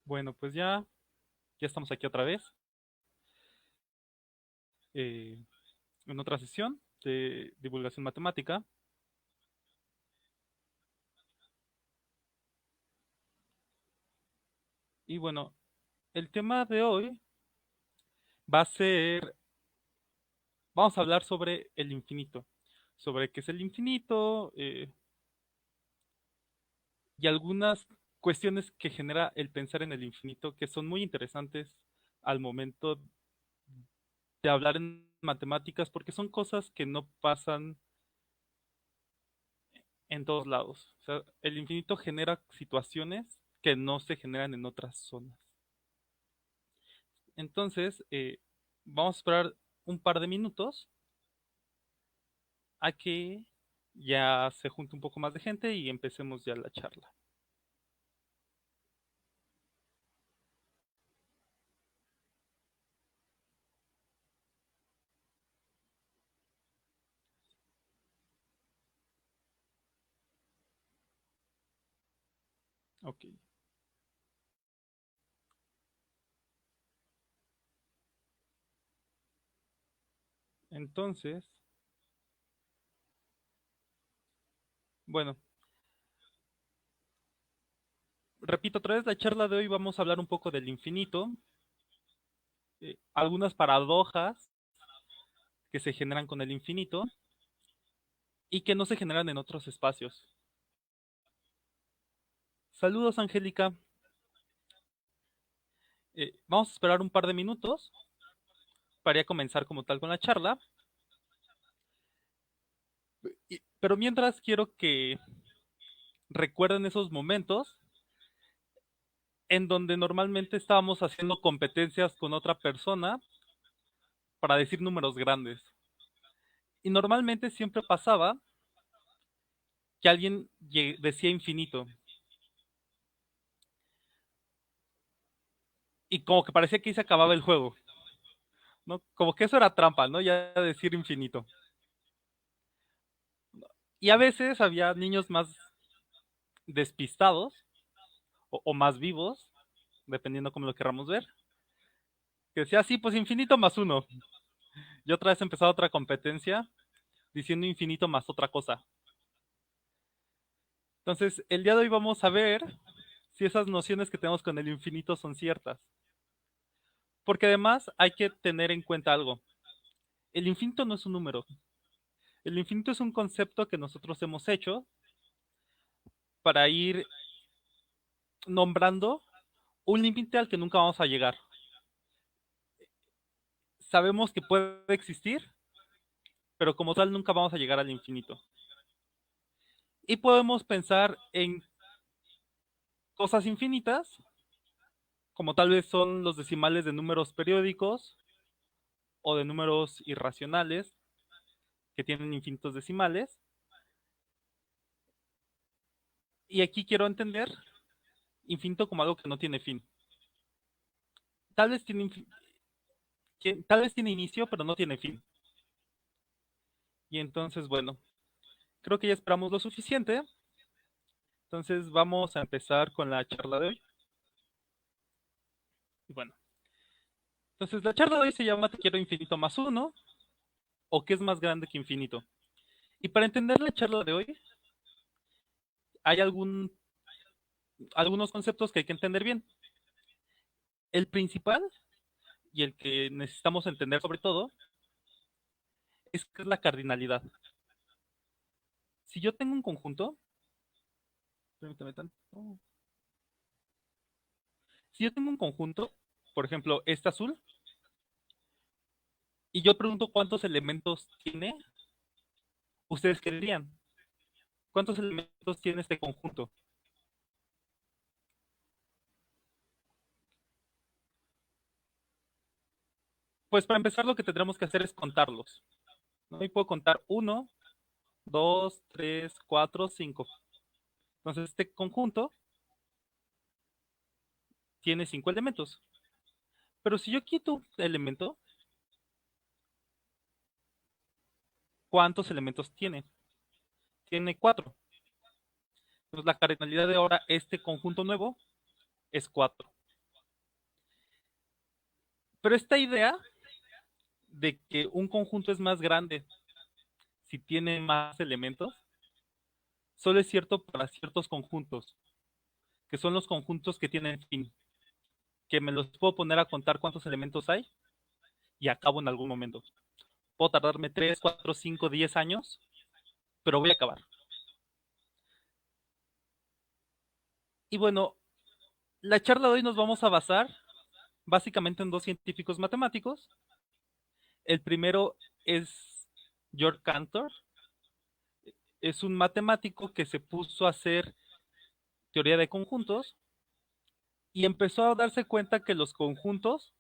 Bueno, pues ya estamos aquí otra vez, eh, en otra sesión de divulgación matemática. Y bueno, el tema de hoy va a ser, vamos a hablar sobre el infinito, sobre qué es el infinito, y algunas cuestiones que genera el pensar en el infinito que son muy interesantes al momento de hablar en matemáticas porque son cosas que no pasan en todos lados. O sea, el infinito genera situaciones que no se generan en otras zonas. Entonces, vamos a esperar un par de minutos a que ya se junte un poco más de gente y empecemos ya la charla. Ok. Entonces, bueno, repito otra vez, la charla de hoy vamos a hablar un poco del infinito, algunas paradojas que se generan con el infinito y que no se generan en otros espacios. Saludos, Angélica. Vamos a esperar un par de minutos para ya comenzar como tal con la charla. Pero mientras quiero que recuerden esos momentos en donde normalmente estábamos haciendo competencias con otra persona para decir números grandes. Y normalmente siempre pasaba que alguien decía infinito. Y como que parecía que ahí se acababa el juego, ¿no? Como que eso era trampa, ¿no? Ya decir infinito. Y a veces había niños más despistados o más vivos, dependiendo cómo lo queramos ver, que decía, sí, pues infinito más uno. Y otra vez empezaba otra competencia diciendo infinito más otra cosa. Entonces, el día de hoy vamos a ver si esas nociones que tenemos con el infinito son ciertas. Porque además hay que tener en cuenta algo. El infinito no es un número. El infinito es un concepto que nosotros hemos hecho para ir nombrando un límite al que nunca vamos a llegar. Sabemos que puede existir, pero como tal nunca vamos a llegar al infinito. Y podemos pensar en cosas infinitas, como tal vez son los decimales de números periódicos o de números irracionales que tienen infinitos decimales. Y aquí quiero entender infinito como algo que no tiene fin. Tal vez tiene, tal vez tiene inicio, pero no tiene fin. Y entonces, bueno, creo que ya esperamos lo suficiente. Entonces vamos a empezar con la charla de hoy. Y bueno, entonces la charla de hoy se llama Te quiero infinito más uno o qué es más grande que infinito. Y para entender la charla de hoy, hay algunos conceptos que hay que entender bien. El principal y el que necesitamos entender sobre todo es que es la cardinalidad. Si yo tengo un conjunto, permítame tanto. Si yo tengo un conjunto, por ejemplo, este azul, y yo pregunto cuántos elementos tiene, ustedes qué dirían. ¿Cuántos elementos tiene este conjunto? Pues para empezar lo que tendremos que hacer es contarlos, ¿no? Y puedo contar uno, 2, 3, 4, 5. Entonces este conjunto tiene 5 elementos. Pero si yo quito un elemento, ¿cuántos elementos tiene? Tiene 4. Entonces la cardinalidad de ahora este conjunto nuevo es 4. Pero esta idea de que un conjunto es más grande si tiene más elementos, solo es cierto para ciertos conjuntos, que son los conjuntos que tienen fin, que me los puedo poner a contar cuántos elementos hay y acabo en algún momento. Puedo tardarme 3, 4, 5, 10 años, pero voy a acabar. Y bueno, la charla de hoy nos vamos a basar básicamente en dos científicos matemáticos. El primero es George Cantor. Es un matemático que se puso a hacer teoría de conjuntos y empezó a darse cuenta que los conjuntos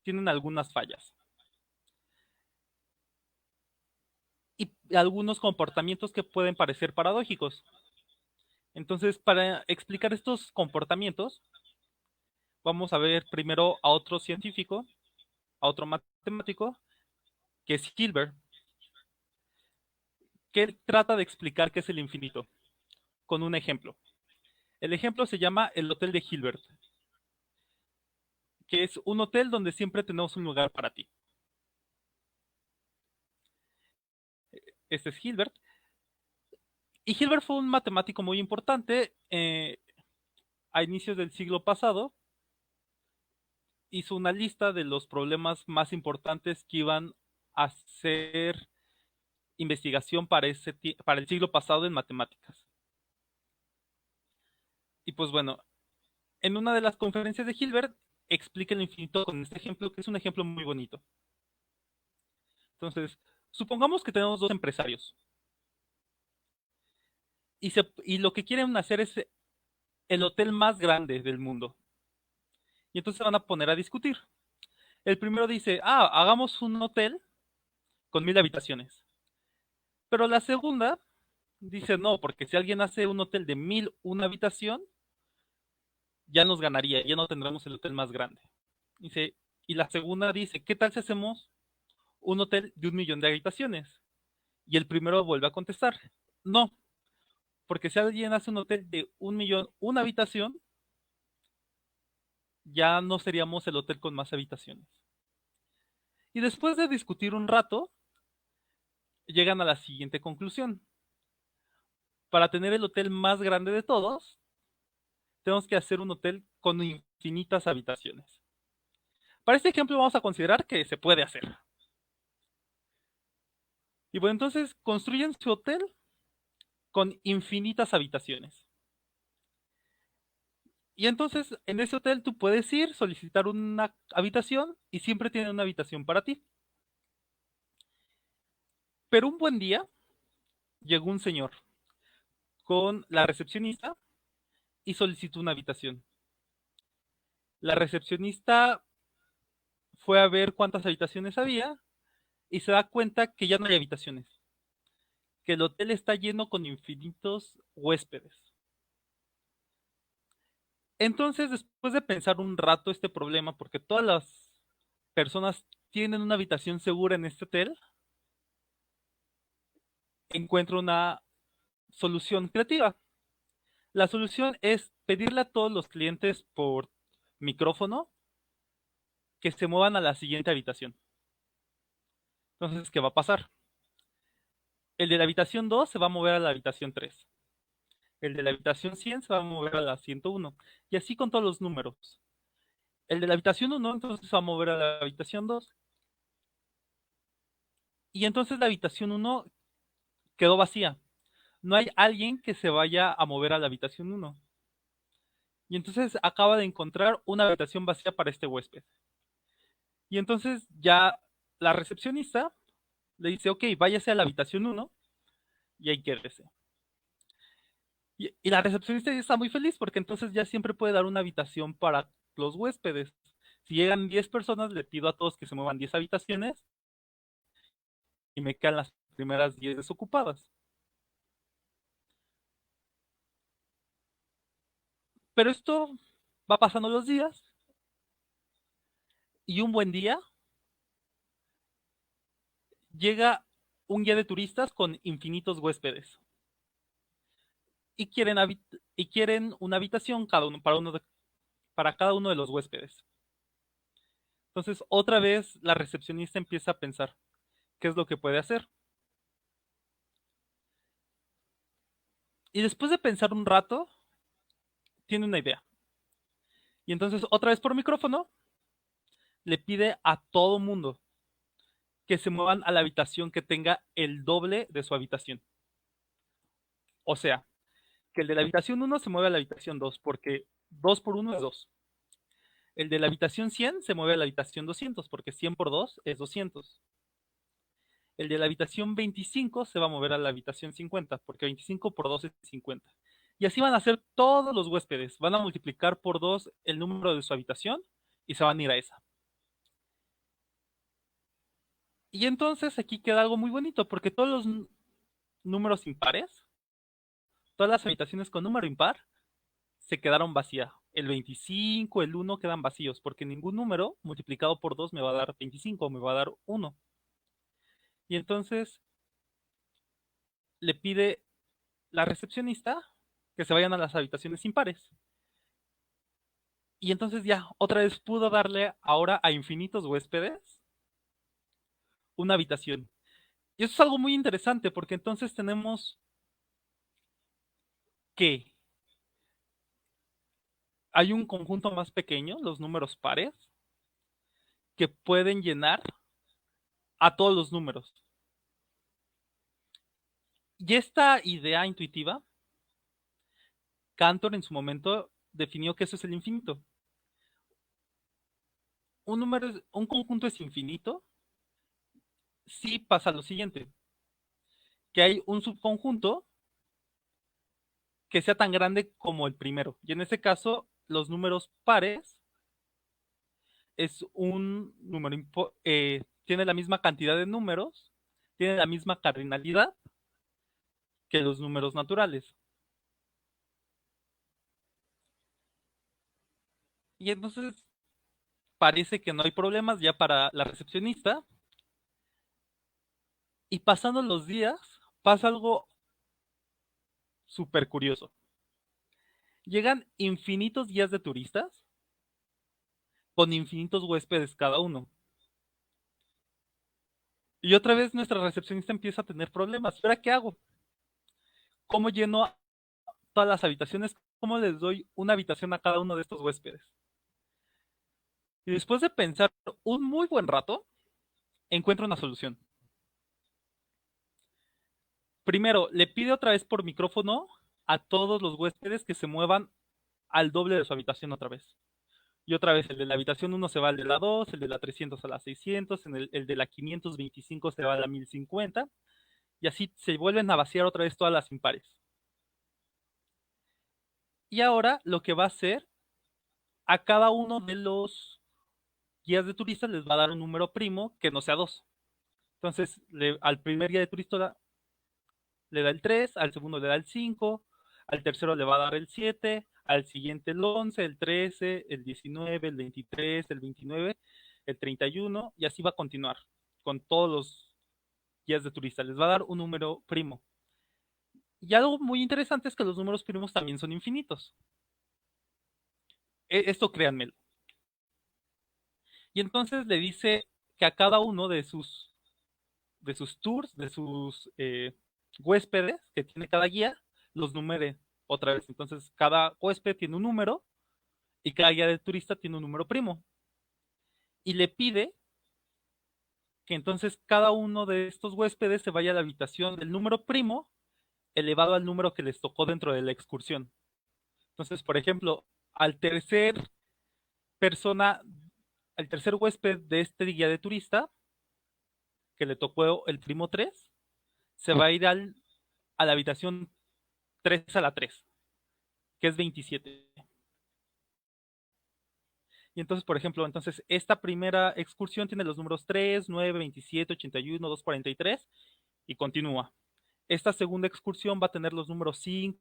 tienen algunas fallas y algunos comportamientos que pueden parecer paradójicos. Entonces, para explicar estos comportamientos, vamos a ver primero a otro científico, a otro matemático, que es Hilbert, que él trata de explicar qué es el infinito con un ejemplo. El ejemplo se llama el Hotel de Hilbert, que es un hotel donde siempre tenemos un lugar para ti. Este es Hilbert. Y Hilbert fue un matemático muy importante a inicios del siglo pasado. Hizo una lista de los problemas más importantes que iban a ser investigación para el siglo pasado en matemáticas. Y pues bueno, en una de las conferencias de Hilbert explica el infinito con este ejemplo, que es un ejemplo muy bonito. Entonces, supongamos que tenemos dos empresarios y lo que quieren hacer es el hotel más grande del mundo. Y entonces se van a poner a discutir. El primero dice, hagamos un hotel con 1000 habitaciones. Pero la segunda dice, no, porque si alguien hace un hotel de 1001 habitación, ya nos ganaría, ya no tendremos el hotel más grande. Dice, y la segunda dice, ¿qué tal si hacemos un hotel de 1 millón de habitaciones? Y el primero vuelve a contestar, no, porque si alguien hace un hotel de 1 millón, una habitación, ya no seríamos el hotel con más habitaciones. Y después de discutir un rato, llegan a la siguiente conclusión. Para tener el hotel más grande de todos, tenemos que hacer un hotel con infinitas habitaciones. Para este ejemplo vamos a considerar que se puede hacer. Y bueno, entonces construyen su hotel con infinitas habitaciones. Y entonces en ese hotel tú puedes ir, solicitar una habitación y siempre tienen una habitación para ti. Pero un buen día llegó un señor con la recepcionista y solicitó una habitación. La recepcionista fue a ver cuántas habitaciones había y se da cuenta que ya no hay habitaciones, que el hotel está lleno con infinitos huéspedes. Entonces, después de pensar un rato este problema, porque todas las personas tienen una habitación segura en este hotel, encuentro una solución creativa. La solución es pedirle a todos los clientes por micrófono que se muevan a la siguiente habitación. Entonces, ¿qué va a pasar? El de la habitación 2 se va a mover a la habitación 3. El de la habitación 100 se va a mover a la 101. Y así con todos los números. El de la habitación 1 entonces se va a mover a la habitación 2. Y entonces la habitación 1 quedó vacía. No hay alguien que se vaya a mover a la habitación 1. Y entonces acaba de encontrar una habitación vacía para este huésped. Y entonces ya la recepcionista le dice, ok, váyase a la habitación 1 y ahí quédese. Y la recepcionista ya está muy feliz porque entonces ya siempre puede dar una habitación para los huéspedes. Si llegan 10 personas, le pido a todos que se muevan 10 habitaciones y me quedan las primeras 10 desocupadas. Pero esto va pasando los días y un buen día llega un guía de turistas con infinitos huéspedes y quieren una habitación cada uno, para cada uno de los huéspedes. Entonces, otra vez la recepcionista empieza a pensar qué es lo que puede hacer. Y después de pensar un rato, tiene una idea. Y entonces, otra vez por micrófono, le pide a todo mundo que se muevan a la habitación que tenga el doble de su habitación. O sea, que el de la habitación 1 se mueve a la habitación 2, porque 2 por 1 es 2. El de la habitación 100 se mueve a la habitación 200, porque 100 por 2 es 200. El de la habitación 25 se va a mover a la habitación 50, porque 25 por 2 es 50. Y así van a hacer todos los huéspedes. Van a multiplicar por 2 el número de su habitación y se van a ir a esa. Y entonces aquí queda algo muy bonito, porque todos los números impares, todas las habitaciones con número impar, se quedaron vacías. El 25, el 1 quedan vacíos, porque ningún número multiplicado por 2 me va a dar 25, me va a dar 1. Y entonces le pide la recepcionista que se vayan a las habitaciones impares. Y entonces ya, otra vez pudo darle ahora a infinitos huéspedes una habitación. Y eso es algo muy interesante, porque entonces tenemos que hay un conjunto más pequeño, los números pares, que pueden llenar a todos los números. Y esta idea intuitiva, Cantor en su momento definió que eso es el infinito. Un conjunto es infinito si pasa lo siguiente, que hay un subconjunto que sea tan grande como el primero. Y en este caso, los números pares es un número, tiene la misma cantidad de números, tiene la misma cardinalidad que los números naturales. Y entonces parece que no hay problemas ya para la recepcionista. Y pasando los días, pasa algo súper curioso. Llegan infinitos guías de turistas con infinitos huéspedes cada uno. Y otra vez nuestra recepcionista empieza a tener problemas. ¿Y ahora qué hago? ¿Cómo lleno todas las habitaciones? ¿Cómo les doy una habitación a cada uno de estos huéspedes? Y después de pensar un muy buen rato, encuentra una solución. Primero, le pide otra vez por micrófono a todos los huéspedes que se muevan al doble de su habitación otra vez. Y otra vez, el de la habitación 1 se va al de la 2, el de la 300 a la 600, el de la 525 se va a la 1050, y así se vuelven a vaciar otra vez todas las impares. Y ahora lo que va a hacer, a cada uno de los guías de turistas les va a dar un número primo que no sea 2. Entonces, al primer guía de turista le da el 3, al segundo le da el 5, al tercero le va a dar el 7, al siguiente el 11, el 13, el 19, el 23, el 29, el 31, y así va a continuar con todos los guías de turista. Les va a dar un número primo. Y algo muy interesante es que los números primos también son infinitos. Esto créanmelo. Y entonces le dice que a cada uno de sus tours, de sus huéspedes que tiene cada guía, los numere otra vez. Entonces, cada huésped tiene un número y cada guía de turista tiene un número primo. Y le pide que entonces cada uno de estos huéspedes se vaya a la habitación del número primo elevado al número que les tocó dentro de la excursión. Entonces, por ejemplo, al tercer persona, al tercer huésped de este guía de turista, que le tocó el primo 3, se va a ir a la habitación 3 a la 3, que es 27. Y entonces, por ejemplo, entonces esta primera excursión tiene los números 3, 9, 27, 81, 243 y continúa. Esta segunda excursión va a tener los números 5,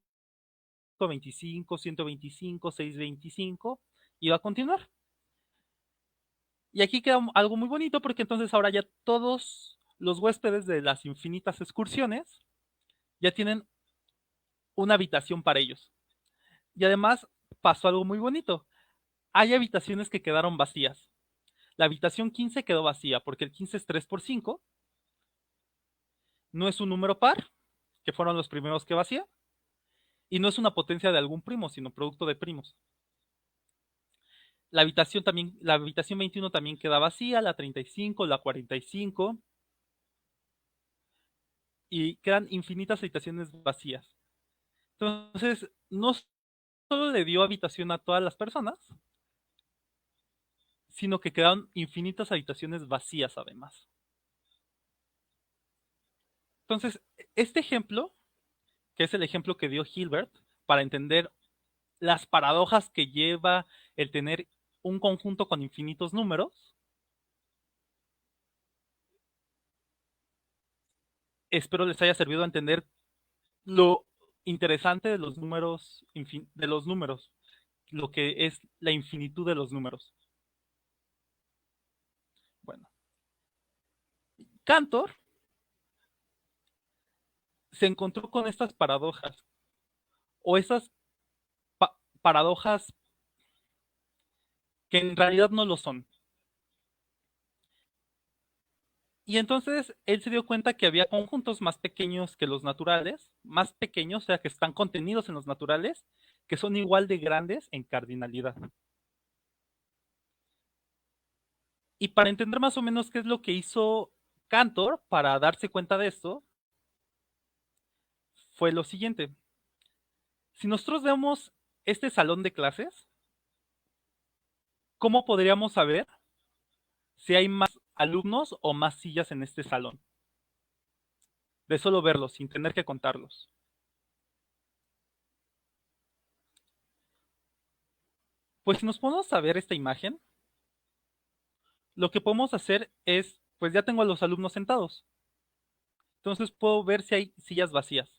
25, 125, 625 y va a continuar. Y aquí queda algo muy bonito porque entonces ahora ya todos los huéspedes de las infinitas excursiones ya tienen una habitación para ellos. Y además pasó algo muy bonito. Hay habitaciones que quedaron vacías. La habitación 15 quedó vacía porque el 15 es 3 por 5, no es un número par, que fueron los primeros que vacía, y no es una potencia de algún primo, sino producto de primos. La habitación 21 también queda vacía, la 35, la 45, y quedan infinitas habitaciones vacías. Entonces, no solo le dio habitación a todas las personas, sino que quedaron infinitas habitaciones vacías además. Entonces, este ejemplo, que es el ejemplo que dio Hilbert, para entender las paradojas que lleva el tener un conjunto con infinitos números, espero les haya servido a entender lo interesante de los números, lo que es la infinitud de los números. Bueno, Cantor se encontró con estas paradojas, o esas paradojas que en realidad no lo son. Y entonces él se dio cuenta que había conjuntos más pequeños que los naturales, más pequeños, o sea, que están contenidos en los naturales, que son igual de grandes en cardinalidad. Y para entender más o menos qué es lo que hizo Cantor para darse cuenta de esto, fue lo siguiente. Si nosotros vemos este salón de clases, ¿cómo podríamos saber si hay más alumnos o más sillas en este salón? De solo verlos, sin tener que contarlos. Pues si nos ponemos a ver esta imagen, lo que podemos hacer es, pues ya tengo a los alumnos sentados. Entonces puedo ver si hay sillas vacías.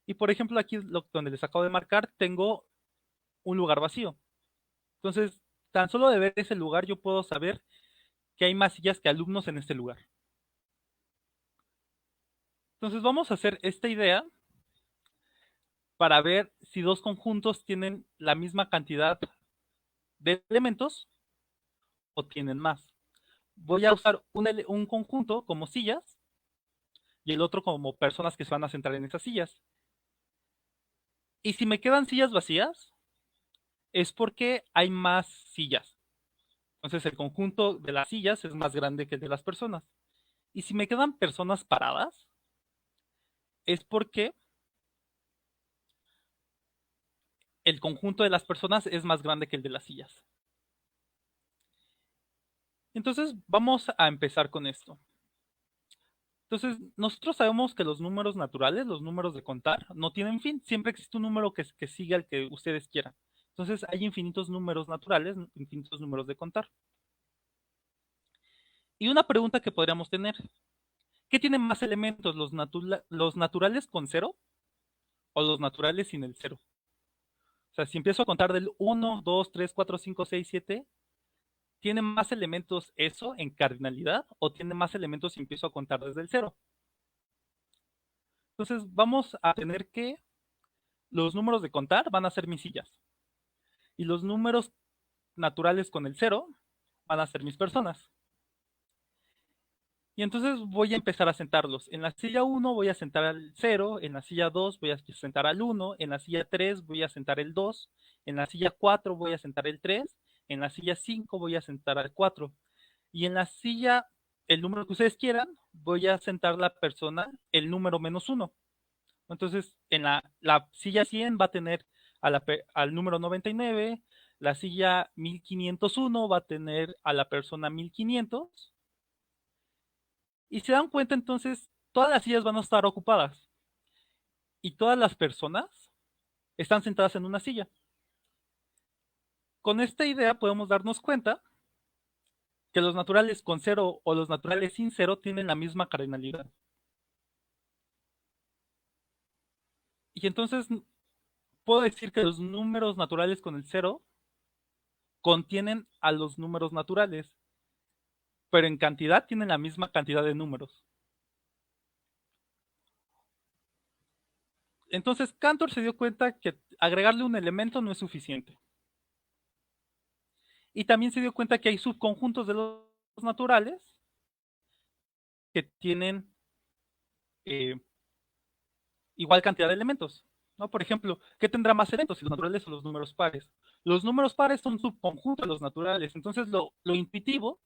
Y por ejemplo, aquí donde les acabo de marcar, tengo un lugar vacío. Entonces, tan solo de ver ese lugar, yo puedo saber que hay más sillas que alumnos en este lugar. Entonces, vamos a hacer esta idea para ver si dos conjuntos tienen la misma cantidad de elementos o tienen más. Voy a usar un conjunto como sillas y el otro como personas que se van a sentar en esas sillas. Y si me quedan sillas vacías, es porque hay más sillas. Entonces el conjunto de las sillas es más grande que el de las personas. Y si me quedan personas paradas, es porque el conjunto de las personas es más grande que el de las sillas. Entonces vamos a empezar con esto. Entonces, nosotros sabemos que los números naturales, los números de contar, no tienen fin. Siempre existe un número que sigue al que ustedes quieran. Entonces, hay infinitos números naturales, infinitos números de contar. Y una pregunta que podríamos tener, ¿qué tienen más elementos, los naturales con cero o los naturales sin el cero? O sea, si empiezo a contar del 1, 2, 3, 4, 5, 6, 7, ¿tiene más elementos eso en cardinalidad o tiene más elementos si empiezo a contar desde el cero? Entonces, vamos a tener que los números de contar van a ser mis sillas. Y los números naturales con el cero van a ser mis personas. Y entonces voy a empezar a sentarlos. En la silla 1 voy a sentar al 0, en la silla 2 voy a sentar al 1, en la silla 3 voy a sentar el 2, en la silla 4 voy a sentar el 3, en la silla 5 voy a sentar al 4. Y en la silla, el número que ustedes quieran, voy a sentar la persona, el número menos 1. Entonces, en la silla 100 va a tener al número 99, la silla 1501 va a tener a la persona 1500. Y se dan cuenta entonces, todas las sillas van a estar ocupadas y todas las personas están sentadas en una silla. Con esta idea podemos darnos cuenta que los naturales con cero o los naturales sin cero tienen la misma cardinalidad. Y entonces puedo decir que los números naturales con el cero contienen a los números naturales, pero en cantidad tienen la misma cantidad de números. Entonces Cantor se dio cuenta que agregarle un elemento no es suficiente. Y también se dio cuenta que hay subconjuntos de los naturales que tienen igual cantidad de elementos, ¿no? Por ejemplo, ¿qué tendrá más elementos, si los naturales o los números pares? Los números pares son subconjuntos de los naturales, entonces lo intuitivo,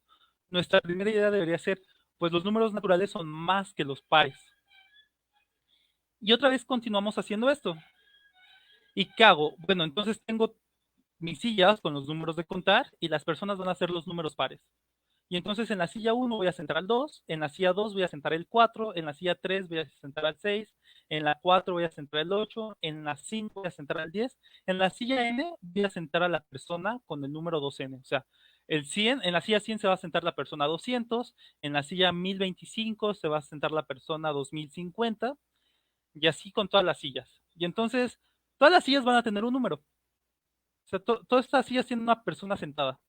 nuestra primera idea debería ser, pues los números naturales son más que los pares. Y otra vez continuamos haciendo esto. ¿Y qué hago? Bueno, entonces tengo mis sillas con los números de contar y las personas van a hacer los números pares. Y entonces en la silla 1 voy a sentar al 2, en la silla 2 voy a sentar el 4, en la silla 3 voy a sentar al 6, en la 4 voy a sentar el 8, en la 5 voy a sentar al 10, en la silla N voy a sentar a la persona con el número 2N. O sea, el 100, en la silla 100 se va a sentar la persona 200, en la silla 1025 se va a sentar la persona 2050, y así con todas las sillas. Y entonces, todas las sillas van a tener un número. O sea, todas estas sillas tienen una persona sentada.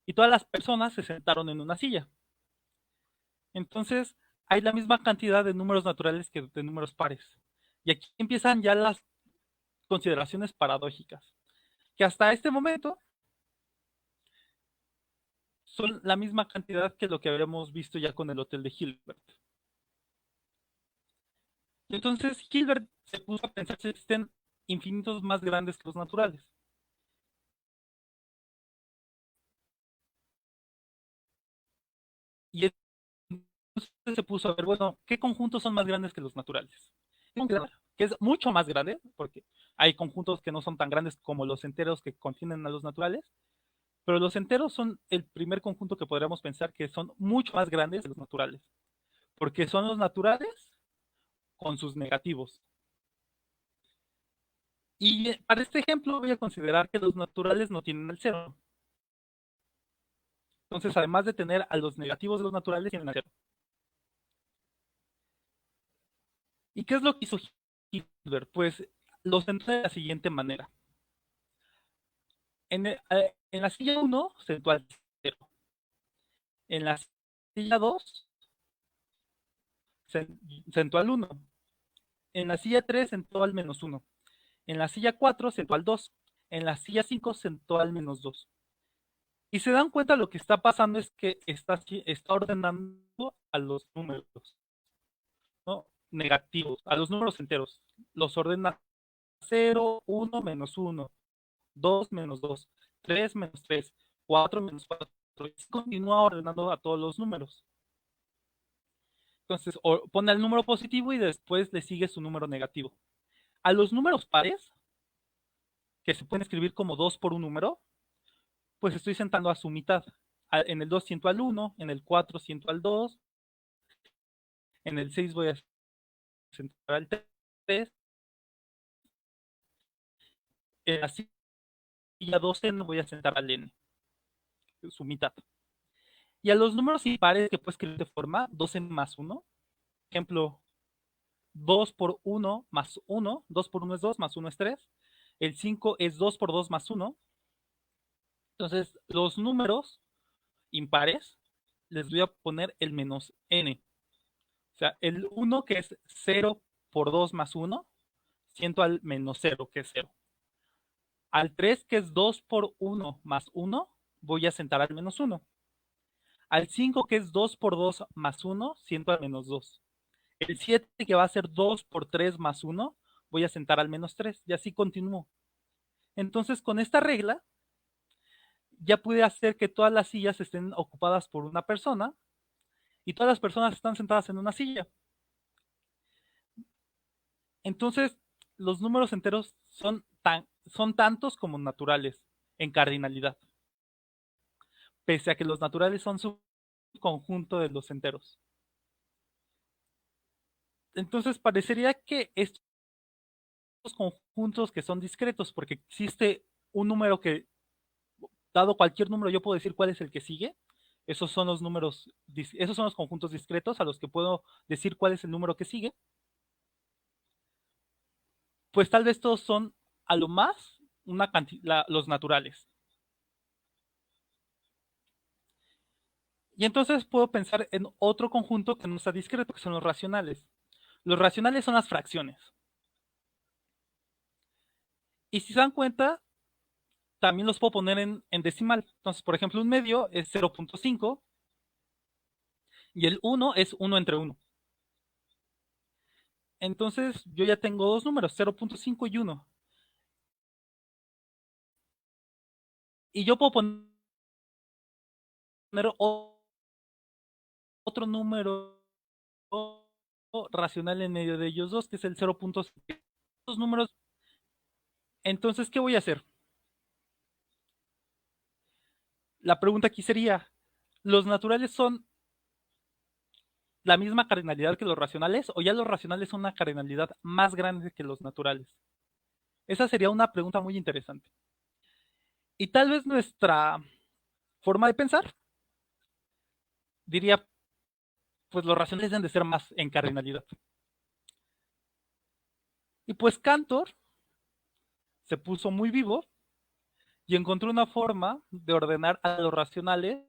Y todas las personas se sentaron en una silla. Entonces, hay la misma cantidad de números naturales que de números pares. Y aquí empiezan ya las consideraciones paradójicas, que hasta este momento son la misma cantidad que lo que habíamos visto ya con el hotel de Hilbert. Y entonces Hilbert se puso a pensar si existen infinitos más grandes que los naturales. Y entonces se puso a ver, bueno, ¿qué conjuntos son más grandes que los naturales? Que es mucho más grande, porque hay conjuntos que no son tan grandes como los enteros que contienen a los naturales, pero los enteros son el primer conjunto que podríamos pensar que son mucho más grandes que los naturales, porque son los naturales con sus negativos. Y para este ejemplo voy a considerar que los naturales no tienen el cero. Entonces, además de tener a los negativos de los naturales, tienen el cero. ¿Y qué es lo que hizo Hilbert? Pues los centró de la siguiente manera. En la silla 1 sentó al 0. En la silla 2 sentó al 1. En la silla 3 sentó al menos 1. En la silla 4 sentó al 2. En la silla 5 sentó al menos 2. Y se dan cuenta, lo que está pasando es que está ordenando a los números, ¿no? Negativos, a los números enteros. Los ordena 0, 1, menos 1, 2, menos 2, 3, menos 3, 4, menos 4. Y continúa ordenando a todos los números. Entonces, pone el número positivo y después le sigue su número negativo. A los números pares, que se pueden escribir como 2 por un número, pues estoy sentando a su mitad. En el 2 siento al 1, en el 4 siento al 2, en el 6 voy a sentar al 3, en la silla 12 voy a sentar al n, su mitad. Y a los números impares que puedo escribir de forma 12 más 1, ejemplo, 2 por 1 más 1, 2 por 1 es 2, más 1 es 3, el 5 es 2 por 2 más 1. Entonces, los números impares les voy a poner el menos n. O sea, el 1 que es 0 por 2 más 1, siento al menos 0 que es 0. Al 3 que es 2 por 1 más 1, voy a sentar al menos 1. Al 5 que es 2 por 2 más 1, siento al menos 2. El 7 que va a ser 2 por 3 más 1, voy a sentar al menos 3. Y así continúo. Entonces, con esta regla, ya pude hacer que todas las sillas estén ocupadas por una persona y todas las personas están sentadas en una silla. Entonces, los números enteros son tantos como naturales en cardinalidad, pese a que los naturales son su conjunto de los enteros. Entonces, parecería que estos conjuntos que son discretos, porque existe un número que, dado cualquier número, yo puedo decir cuál es el que sigue. Esos son los números, esos son los conjuntos discretos a los que puedo decir cuál es el número que sigue. Pues tal vez todos son a lo más los naturales. Y entonces puedo pensar en otro conjunto que no está discreto, que son los racionales. Los racionales son las fracciones. Y si se dan cuenta, también los puedo poner en decimal. Entonces, por ejemplo, un medio es 0.5 y el 1 es 1 entre 1. Entonces, yo ya tengo dos números, 0.5 y 1. Y yo puedo poner otro número racional en medio de ellos dos, que es el 0.5. Estos números. Entonces, ¿qué voy a hacer? La pregunta aquí sería, ¿los naturales son la misma cardinalidad que los racionales o ya los racionales son una cardinalidad más grande que los naturales? Esa sería una pregunta muy interesante. Y tal vez nuestra forma de pensar diría, pues los racionales deben de ser más en cardinalidad. Y pues Cantor se puso muy vivo y encontró una forma de ordenar a los racionales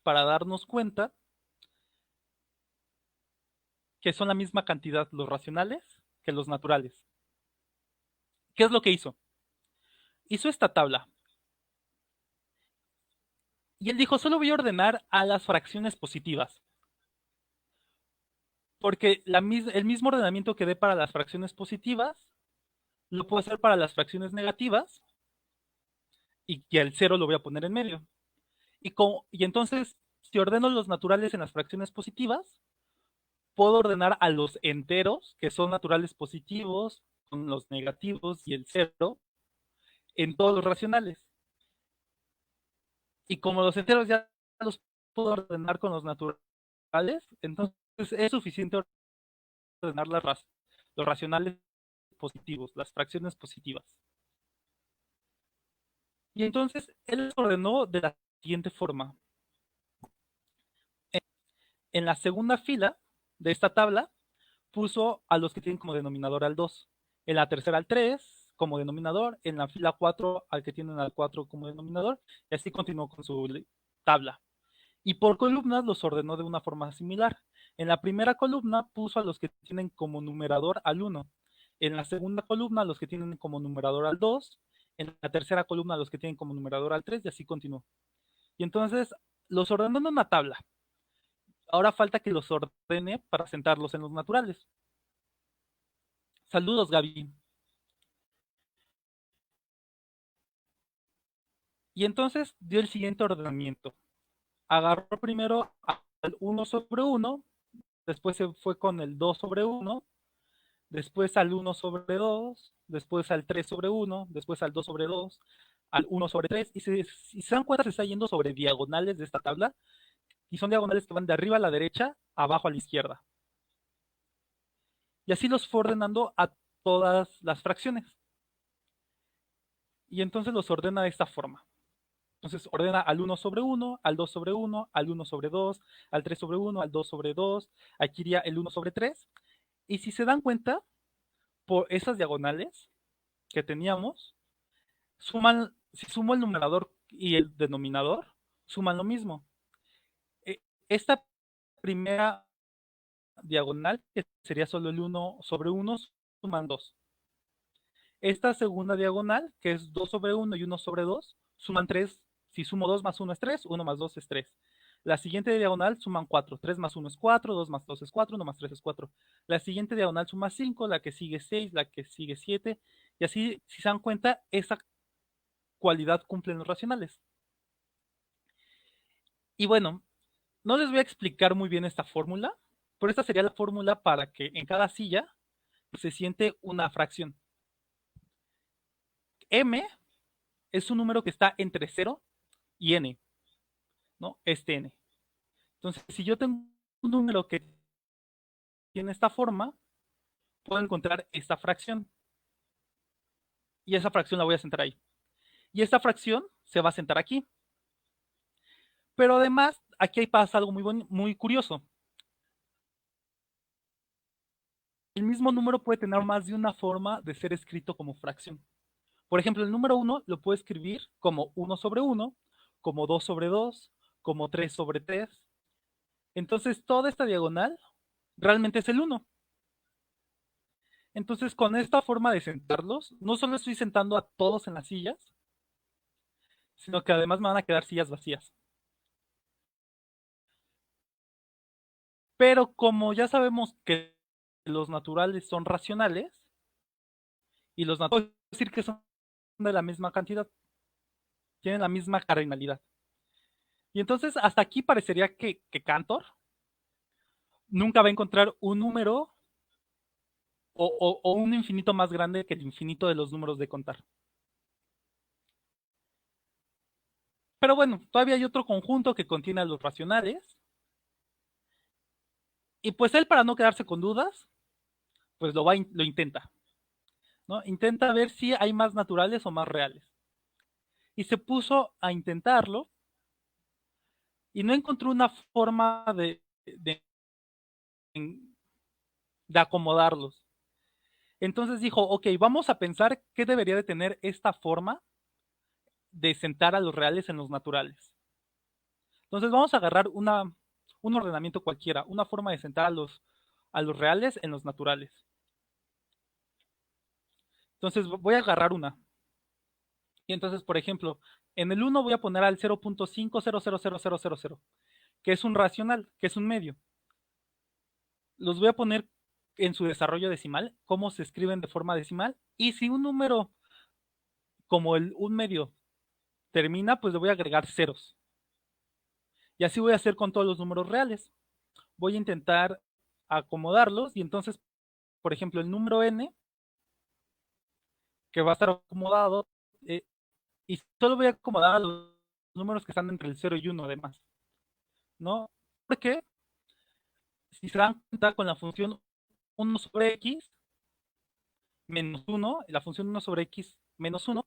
para darnos cuenta que son la misma cantidad los racionales que los naturales. ¿Qué es lo que hizo? Hizo esta tabla. Y él dijo, solo voy a ordenar a las fracciones positivas. Porque el mismo ordenamiento que dé para las fracciones positivas, lo puedo hacer para las fracciones negativas, y el 0 lo voy a poner en medio. Y entonces, si ordeno los naturales en las fracciones positivas, puedo ordenar a los enteros, que son naturales positivos, con los negativos y el 0, en todos los racionales. Y como los enteros ya los puedo ordenar con los naturales, entonces es suficiente ordenar los racionales positivos, las fracciones positivas. Y entonces él ordenó de la siguiente forma. En la segunda fila de esta tabla puso a los que tienen como denominador al 2, en la tercera al 3 como denominador, en la fila 4 al que tienen al 4 como denominador, y así continuó con su tabla. Y por columnas los ordenó de una forma similar. En la primera columna puso a los que tienen como numerador al 1, en la segunda columna a los que tienen como numerador al 2, en la tercera columna a los que tienen como numerador al 3, y así continuó. Y entonces los ordenó en una tabla. Ahora falta que los ordene para sentarlos en los naturales. Saludos, Gaby. Y entonces dio el siguiente ordenamiento. Agarró primero al 1 sobre 1, después se fue con el 2 sobre 1, después al 1 sobre 2, después al 3 sobre 1, después al 2 sobre 2, al 1 sobre 3, y si se dan cuenta se está yendo sobre diagonales de esta tabla, y son diagonales que van de arriba a la derecha, abajo a la izquierda. Y así los fue ordenando a todas las fracciones. Y entonces los ordena de esta forma. Entonces ordena al 1 sobre 1, al 2 sobre 1, al 1 sobre 2, al 3 sobre 1, al 2 sobre 2, aquí iría el 1 sobre 3. Y si se dan cuenta, por esas diagonales que teníamos, si sumo el numerador y el denominador, suman lo mismo. Esta primera diagonal, que sería solo el 1 sobre 1, suman 2. Esta segunda diagonal, que es 2 sobre 1 y 1 sobre 2, suman 3. Si sumo 2 más 1 es 3, 1 más 2 es 3. La siguiente diagonal suman 4. 3 más 1 es 4, 2 más 2 es 4, 1 más 3 es 4. La siguiente diagonal suma 5, la que sigue 6, la que sigue 7. Y así, si se dan cuenta, esa cualidad cumple en los racionales. Y bueno, no les voy a explicar muy bien esta fórmula, pero esta sería la fórmula para que en cada silla se siente una fracción. M es un número que está entre 0 y n, ¿no? Este n. Entonces, si yo tengo un número que tiene esta forma, puedo encontrar esta fracción. Y esa fracción la voy a sentar ahí. Y esta fracción se va a sentar aquí. Pero además, aquí pasa algo muy curioso. El mismo número puede tener más de una forma de ser escrito como fracción. Por ejemplo, el número 1 lo puedo escribir como 1 sobre 1, como 2 sobre 2, como 3 sobre 3. Entonces, toda esta diagonal realmente es el 1. Entonces, con esta forma de sentarlos, no solo estoy sentando a todos en las sillas, sino que además me van a quedar sillas vacías. Pero como ya sabemos que los naturales son racionales, y los naturales decir que son de la misma cantidad, tienen la misma cardinalidad. Y entonces hasta aquí parecería que Cantor nunca va a encontrar un número o un infinito más grande que el infinito de los números de contar. Pero bueno, todavía hay otro conjunto que contiene a los racionales. Y pues él, para no quedarse con dudas, pues lo intenta, ¿no? Intenta ver si hay más naturales o más reales. Y se puso a intentarlo y no encontró una forma de acomodarlos. Entonces dijo, ok, vamos a pensar qué debería de tener esta forma de sentar a los reales en los naturales. Entonces vamos a agarrar un ordenamiento cualquiera, una forma de sentar a los reales en los naturales. Entonces voy a agarrar una. Y entonces, por ejemplo, en el 1 voy a poner al 0.5000000, que es un racional, que es un medio. Los voy a poner en su desarrollo decimal, cómo se escriben de forma decimal. Y si un número como un medio termina, pues le voy a agregar ceros. Y así voy a hacer con todos los números reales. Voy a intentar acomodarlos y entonces, por ejemplo, el número n, que va a estar acomodado, y solo voy a acomodar a los números que están entre el 0 y 1 además, ¿no? Porque si se dan cuenta con la función 1 sobre x menos 1, la función 1 sobre x menos 1,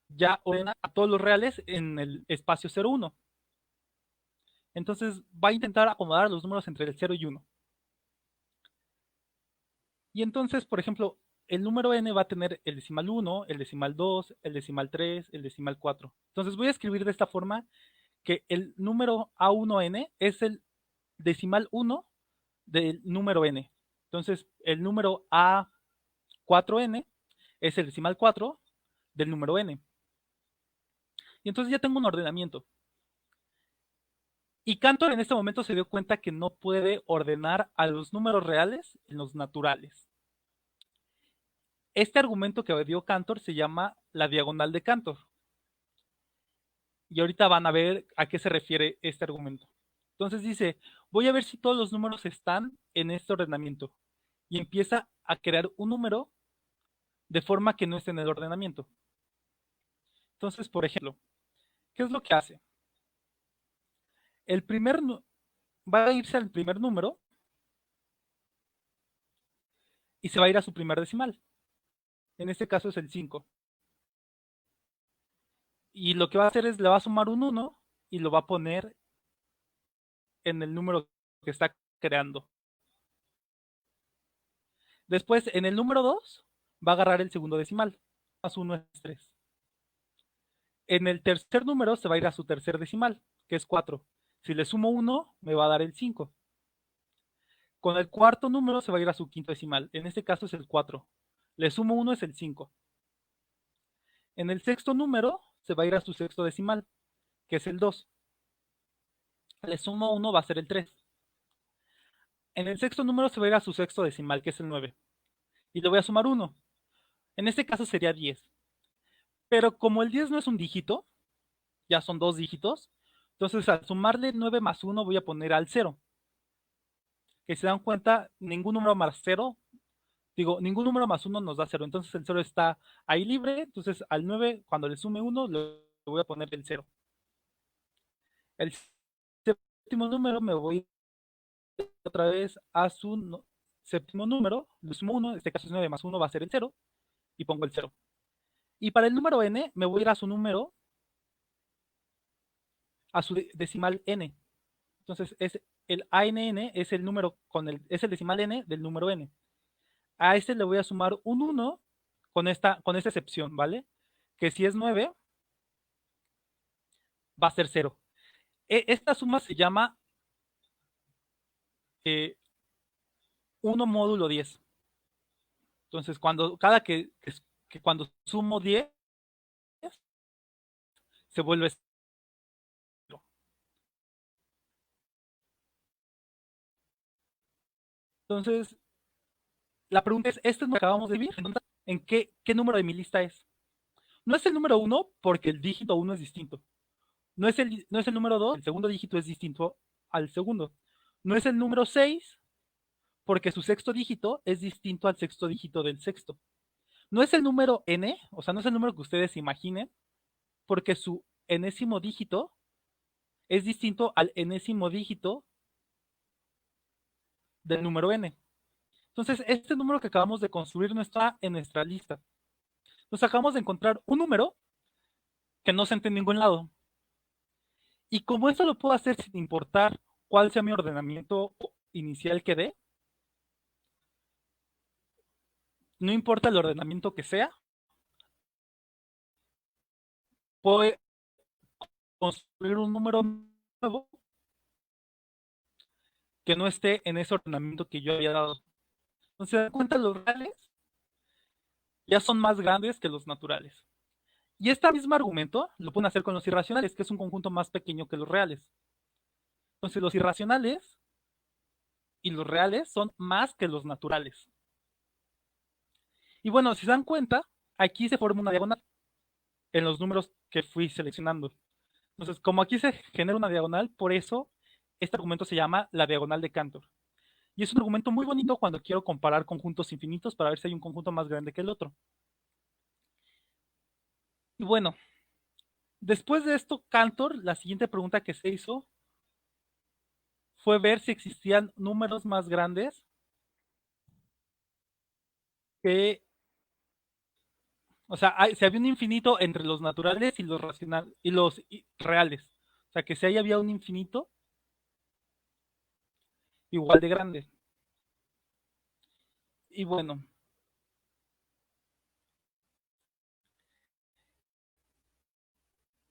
ya ordena a todos los reales en el espacio 0, 1. Entonces va a intentar acomodar los números entre el 0 y 1. Y entonces, por ejemplo, el número n va a tener el decimal 1, el decimal 2, el decimal 3, el decimal 4. Entonces voy a escribir de esta forma que el número A1n es el decimal 1 del número n. Entonces, el número A4n es el decimal 4 del número n. Y entonces ya tengo un ordenamiento. Y Cantor en este momento se dio cuenta que no puede ordenar a los números reales en los naturales. Este argumento que dio Cantor se llama la diagonal de Cantor. Y ahorita van a ver a qué se refiere este argumento. Entonces dice, voy a ver si todos los números están en este ordenamiento. Y empieza a crear un número de forma que no esté en el ordenamiento. Entonces, por ejemplo, ¿qué es lo que hace? El primer va a irse al primer número y se va a ir a su primer decimal. En este caso es el 5. Y lo que va a hacer es le va a sumar un 1 y lo va a poner en el número que está creando. Después, en el número 2, va a agarrar el segundo decimal. Más 1 es 3. En el tercer número se va a ir a su tercer decimal, que es 4. Si le sumo 1, me va a dar el 5. Con el cuarto número se va a ir a su quinto decimal. En este caso es el 4. Le sumo 1, es el 5. En el sexto número se va a ir a su sexto decimal, que es el 2. Le sumo 1, va a ser el 3. En el sexto número se va a ir a su sexto decimal, que es el 9. Y le voy a sumar 1. En este caso sería 10. Pero como el 10 no es un dígito, ya son dos dígitos, entonces al sumarle 9 más 1 voy a poner al 0. Que si se dan cuenta, ningún número más 0, ningún número más 1 nos da 0. Entonces el 0 está ahí libre, entonces al 9, cuando le sume 1, le voy a poner el 0. El séptimo número me voy otra vez a su séptimo número, le sumo 1, en este caso es 9 más 1 va a ser el 0, y pongo el 0. Y para el número n, me voy a ir a su número, a su decimal n. Entonces, es el ANN es el número es el decimal n del número n. A este le voy a sumar un 1 con esta excepción, ¿vale? Que si es 9, va a ser 0. Esta suma se llama 1 módulo 10. Entonces, cuando sumo 10, se vuelve 0. Entonces, la pregunta es, ¿este número que acabamos de vivir? ¿En qué número de mi lista es? No es el número 1 porque el dígito 1 es distinto. No es el número 2, el segundo dígito es distinto al segundo. No es el número 6 porque su sexto dígito es distinto al sexto dígito del sexto. No es el número n, o sea, no es el número que ustedes imaginen, porque su enésimo dígito es distinto al enésimo dígito del número n. Entonces, este número que acabamos de construir no está en nuestra lista. Nos acabamos de encontrar un número que no se entra en ningún lado. Y como esto lo puedo hacer sin importar cuál sea mi ordenamiento inicial que dé, no importa el ordenamiento que sea, puedo construir un número nuevo que no esté en ese ordenamiento que yo había dado. Entonces, se dan cuenta, los reales ya son más grandes que los naturales. Y este mismo argumento lo pueden hacer con los irracionales, que es un conjunto más pequeño que los reales. Entonces, los irracionales y los reales son más que los naturales. Y bueno, si se dan cuenta, aquí se forma una diagonal en los números que fui seleccionando. Entonces, como aquí se genera una diagonal, por eso este argumento se llama la diagonal de Cantor. Y es un argumento muy bonito cuando quiero comparar conjuntos infinitos para ver si hay un conjunto más grande que el otro. Y bueno, después de esto, Cantor, la siguiente pregunta que se hizo fue ver si existían números más grandes que, o sea, si había un infinito entre los naturales y los racionales y los reales. O sea, que si ahí había un infinito igual de grande. Y bueno,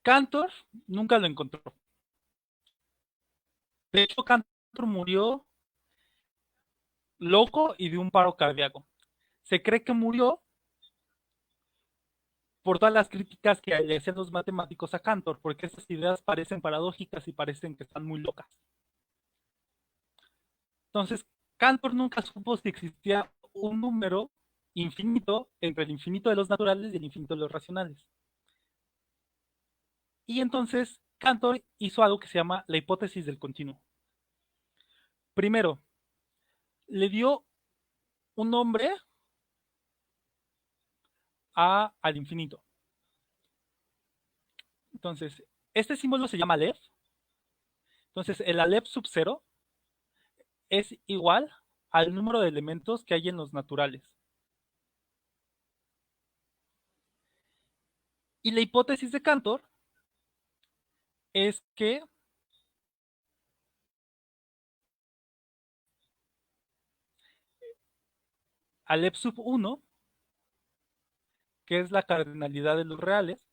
Cantor nunca lo encontró. De hecho, Cantor murió loco y de un paro cardíaco. Se cree que murió por todas las críticas que le hacían los matemáticos a Cantor, porque esas ideas parecen paradójicas y parecen que están muy locas. Entonces, Cantor nunca supo si existía un número infinito entre el infinito de los naturales y el infinito de los racionales. Y entonces, Cantor hizo algo que se llama la hipótesis del continuo. Primero, le dio un nombre al infinito. Entonces, este símbolo se llama Aleph. Entonces, el Aleph sub 0 es igual al número de elementos que hay en los naturales. Y la hipótesis de Cantor es que Aleph sub 1, que es la cardinalidad de los reales,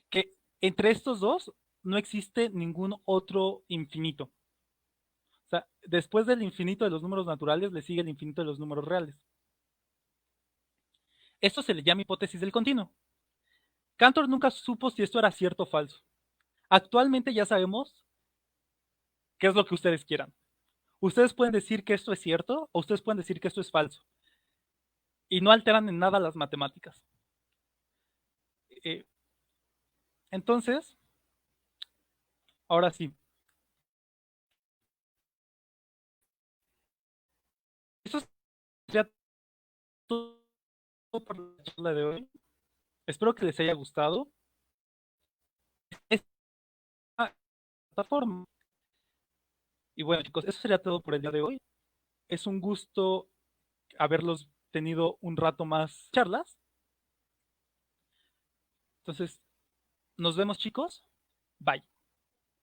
que entre estos dos no existe ningún otro infinito. O sea, después del infinito de los números naturales le sigue el infinito de los números reales. Esto se le llama hipótesis del continuo. Cantor nunca supo si esto era cierto o falso. Actualmente ya sabemos qué es lo que ustedes quieran. Ustedes pueden decir que esto es cierto o ustedes pueden decir que esto es falso. Y no alteran en nada las matemáticas. Entonces, ahora sí. Eso sería todo por la charla de hoy. Espero que les haya gustado esta plataforma. Y bueno, chicos, eso sería todo por el día de hoy. Es un gusto haberlos tenido un rato más charlas. Entonces, nos vemos, chicos. Bye.